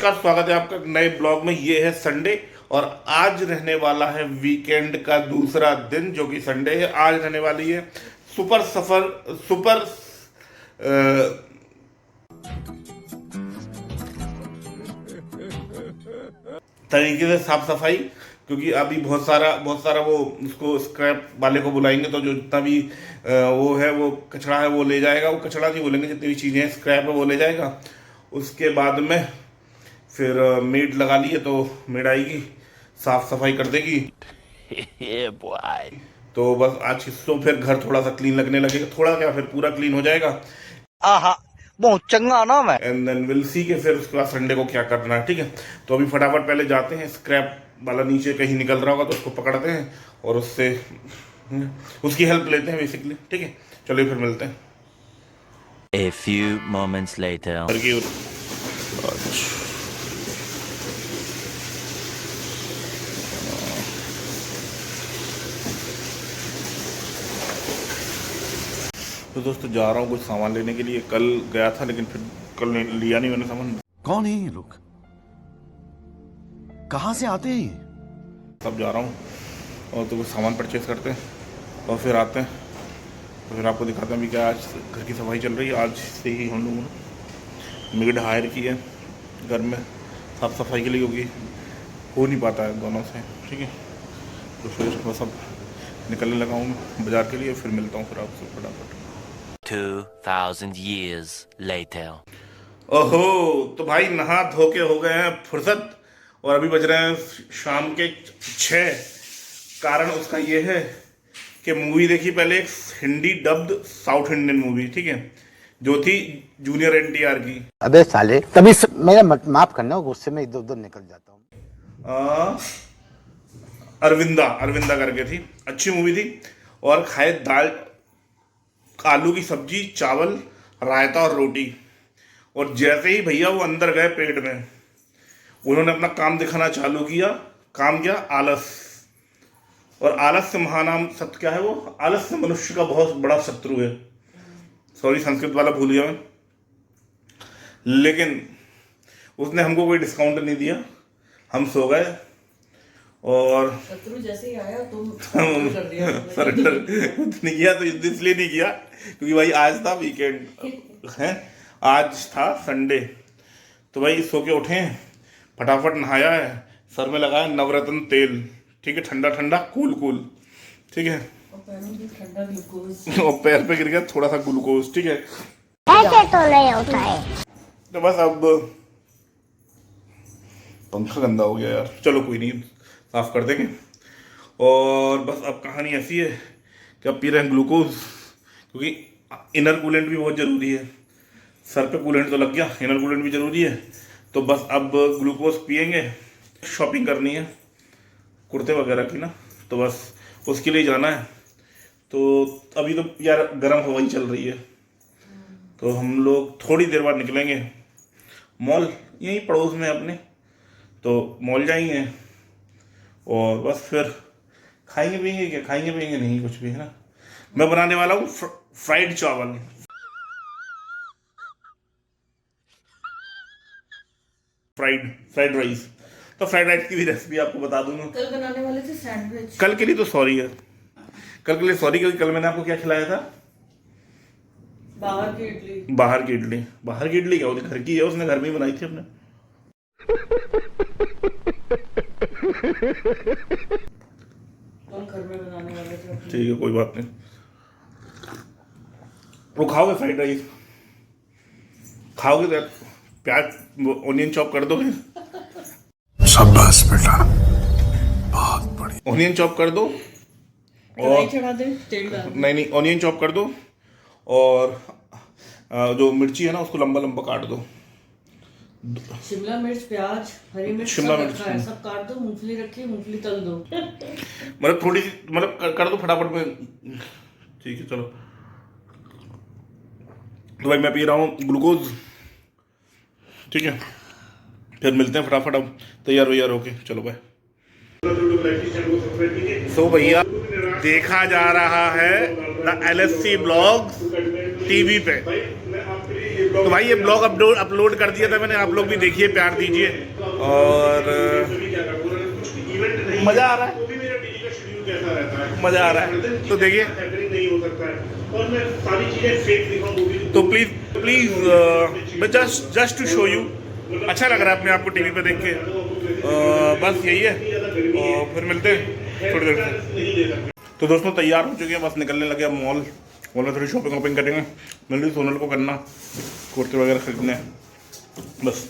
नमस्कार, स्वागत है आपका नए ब्लॉग में। ये है संडे और आज रहने वाला है वीकेंड का दूसरा दिन, जो कि संडे है। आज रहने वाली है सुपर तरीके से साफ सफाई, क्योंकि अभी बहुत सारा वो उसको स्क्रैप वाले को बुलाएंगे, तो जो जितना भी वो है, वो कचरा है, वो ले जाएगा। वो कचरा नहीं बोलेंगे, जितनी भी चीज़ें स्क्रैप है वो ले जाएगा। उसके बाद में फिर मेड लगा ली है, तो मेड आएगी, साफ सफाई कर देगी। तो बस आज तो फिर घर थोड़ा सा क्लीन लगने लगेगा, थोड़ा क्या फिर पूरा क्लीन हो जाएगा। आहा, बहुत चंगा ना मैं। एंड देन विल सी के फिर उसके बाद संडे को क्या करना है। ठीक है, तो अभी फटाफट पहले जाते हैं, स्क्रैप वाला नीचे कहीं निकल रहा होगा तो उसको पकड़ते हैं और उससे उसकी हेल्प लेते हैं बेसिकली। ठीक है, चलिए फिर मिलते हैं। A few moments later. तो दोस्तों जा रहा हूँ कुछ सामान लेने के लिए। कल गया था लेकिन फिर कल लिया नहीं मैंने सामान। कौन है ये लोग? कहां से आते हैं ये? सब जा रहा हूँ और तो कुछ सामान परचेज करते हैं और फिर आते हैं, तो फिर आपको दिखाते हैं अभी क्या। आज घर की सफाई चल रही है, आज से ही हम लोगों ने मेड हायर की है घर में साफ सफाई के लिए, क्योंकि हो नहीं पाता है दोनों से। ठीक है, तो फिर बस अब निकलने लगा हूँ मैं बाज़ार के लिए, फिर मिलता हूँ फिर आपसे फटाफट। 2000 years later. ओहो, तो भाई नहा धो के हो गए हैं फुर्सत और अभी बज रहे हैं शाम के 6। कारण उसका ये है कि मूवी देखी पहले, एक Hindi dubbed south Indian movie, ठीक है, जो थी जूनियर एनटीआर की। अबे साले, तभी मेरा माफ करना, गुस्से में इधर उधर निकल जाता हूँ। अरविंदा करके थी, अच्छी मूवी थी। और खाए दाल, आलू की सब्जी, चावल, रायता और रोटी। और जैसे ही भैया वो अंदर गए पेट में, उन्होंने अपना काम दिखाना चालू किया। काम क्या? आलस। और आलस से महानाम सत्य क्या है? वो आलस से मनुष्य का बहुत बड़ा शत्रु है। सॉरी, संस्कृत वाला भूल गया मैं। लेकिन उसने हमको कोई डिस्काउंट नहीं दिया, हम सो गए और शत्रु जैसे ही आया तुम सरेंडर नहीं किया। तो इसलिए नहीं किया क्योंकि भाई आज था वीकेंड है, आज था संडे। तो भाई सो के उठे, फटाफट नहाया है, सर में लगाया नवरत्न तेल, ठीक है, ठंडा ठंडा कूल, ठीक है, ठंडा ग्लूकोज और पैर पे गिर गया थोड़ा सा ग्लूकोज। ठीक है, ऐसे तो नहीं होता है। तो बस अब पंखा गंदा हो गया यार, चलो कोई नहीं, साफ कर देंगे। और बस अब कहानी ऐसी है कि अब पी रहे हैं ग्लूकोज, क्योंकि इनर कूलेंट भी बहुत ज़रूरी है। सर पे कूलेंट तो लग गया, इनर कूलेंट भी ज़रूरी है। तो बस अब ग्लूकोज पियेंगे। शॉपिंग करनी है कुर्ते वगैरह की ना, तो बस उसके लिए जाना है। तो अभी तो यार गर्म हवा ही चल रही है, तो हम लोग थोड़ी देर बाद निकलेंगे मॉल, यहीं पड़ोस में अपने, तो मॉल जाएंगे और बस फिर खाएंगे पियेंगे। क्या खाएंगे पियेंगे? नहीं कुछ भी, है ना। मैं बनाने वाला हूँ फ्राइड चावल, फ्राइड राइस। तो फ्राइड राइस की भी रेसिपी आपको बता दूंगा। कल बनाने वाले थे सैंडविच। कल के लिए तो सॉरी है, कल के लिए सॉरी, क्योंकि कल मैंने आपको क्या खिलाया था? बाहर की इडली। बाहर की इडली क्या होती? घर की है, उसने घर में ही बनाई थी अपने। कल घर में बनाने वाले थे। ठीक है, कोई बात नहीं। वो खाओगे फ्राइड राइस? खाओगे तो प्याज ओनियन चॉप कर दोगे? शाबाश बेटा, बहुत बढ़िया। ओनियन चॉप कर दो और चढ़ा दे, तेल डाल दे। नहीं, ओनियन चॉप कर दो और जो मिर्ची है ना उसको लंबा लंबा काट दो। शिमला मिर्च, प्याज, हरी मिर्च, शिमला सब मिर्च रखा है, सब काट दो। मूंगफली रखी, मूंगफली तल दो। मतलब थोड़ी सी, मतलब कर दो फटाफट में। ठीक है, चलो। तो भाई मैं पी रहा हूँ ग्लूकोज, ठीक है, फिर मिलते हैं फटाफट। अब तैयार होके चलो बाय। तो भैया देखा जा रहा है द LSC ब्लॉग्स टीवी पे। तो भाई ये ब्लॉग अपलोड कर दिया था मैंने, आप लोग भी देखिए, प्यार दीजिए। और मज़ा आ रहा है, मज़ा आ रहा है, तो देखिए। तो please just to show you, अच्छा लग रहा है अपने आप को टीवी पे देख के। बस यही है, और फिर मिलते हैं थोड़ी देर से। तो दोस्तों तैयार हो चुके हैं, बस निकलने लगे अब मॉल में थोड़ी शॉपिंग वॉपिंग करेंगे। मिल रही सोनल को करना, कुर्ते वगैरह खरीदने बस,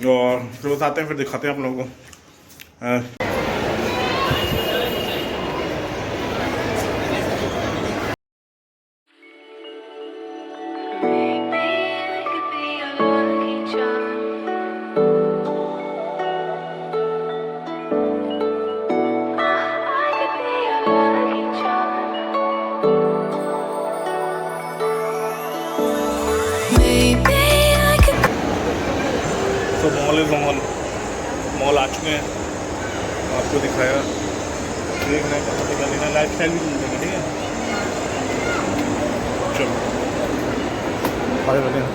और फिर बस आते हैं, फिर दिखाते हैं आप लोगों को। तो मॉल आ चुके हैं, आपको दिखाया, देख रहे हैं कहाँ पे लेना, लाइफ स्टाइल भी देंगे, ठीक है। चलो आगे बढ़े हैं।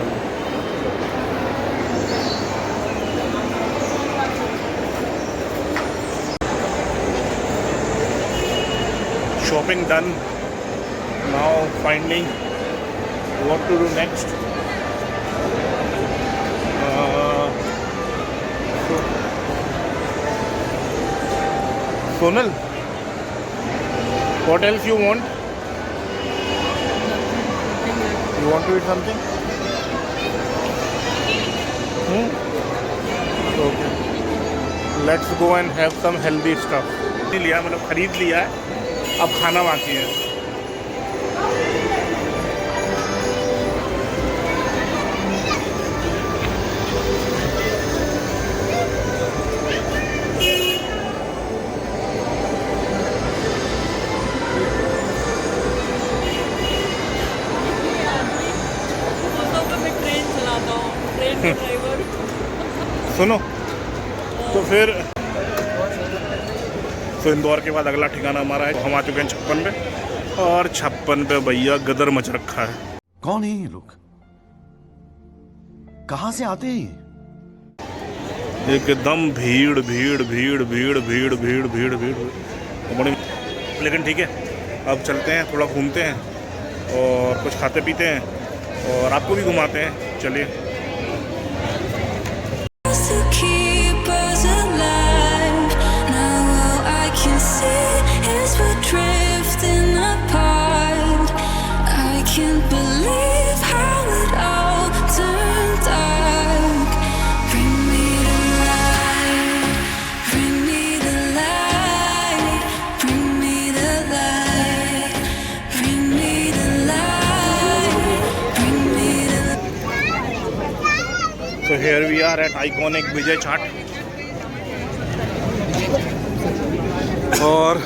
Shopping done, now finding what to do next. Sonal, what else you want? You want to eat something? Okay. Let's go and have some healthy stuff. लिया, मतलब खरीद लिया है, अब खाना बाकी है। सुनो, तो फिर तो इंदौर के बाद अगला ठिकाना हमारा है, हम आ चुके हैं 56 पे, और 56 पे भैया गदर मच रखा है। कौन है ये लोग, कहां से आते हैं? एकदम भीड़ भीड़ भीड़ भीड़ भीड़ भीड़ भीड़ भीड़ बड़ी, लेकिन ठीक है, अब चलते हैं, थोड़ा घूमते हैं और कुछ खाते पीते हैं और आपको भी घुमाते हैं, चलिए। So here we are at iconic विजय चाट, और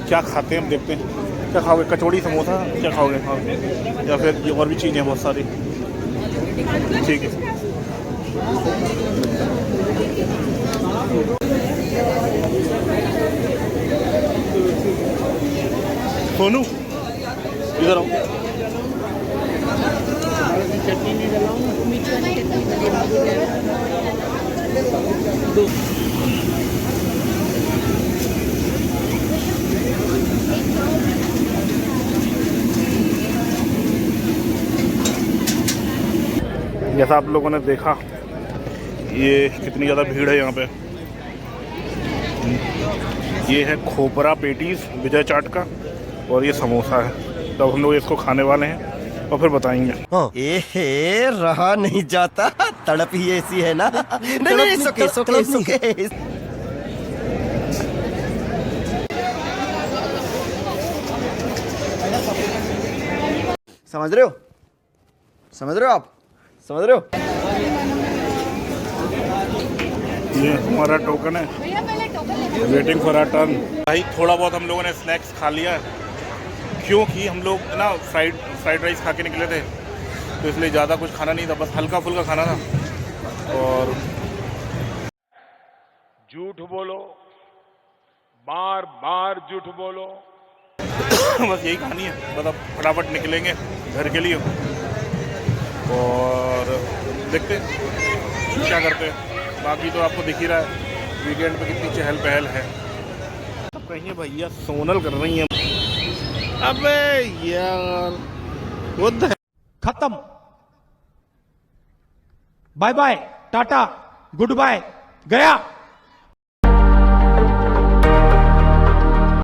क्या खाते हैं हम देखते हैं। क्या खाओगे, कचौड़ी समोसा क्या खाओगे? हाँ, या फिर ये और भी चीज़ें हैं बहुत सारी, ठीक है। सोनू इधर आओ। जैसा आप लोगों ने देखा, ये कितनी ज़्यादा भीड़ है यहाँ पे। ये है खोपरा पेटीज विजय चाट का, और ये समोसा है। तो हम लोग इसको खाने वाले हैं और फिर बताएंगे। एहे, रहा नहीं जाता, तड़प ही ऐसी है ना। नहीं, सुके। समझ रहे हो आप? समझ रहे हो? ये हमारा टोकन है, वेटिंग फॉर आवर टर्न। भाई थोड़ा बहुत हम लोगों ने स्नैक्स खा लिया, क्योंकि हम लोग ना फ्राइड राइस खा के निकले थे, तो इसलिए ज़्यादा कुछ खाना नहीं था, बस हल्का फुल्का खाना था। और झूठ बोलो, बार बार झूठ बोलो। बस यही कहानी है, बस अब फटाफट निकलेंगे घर के लिए। और देखते हैं क्या करते हैं। बाकी तो आपको दिख ही रहा है वीकेंड पे कितनी चहल पहल है। अब कहीं भैया सोनल कर रही हैं। अबे यार वो खत्म, bye bye, tata, goodbye, गया।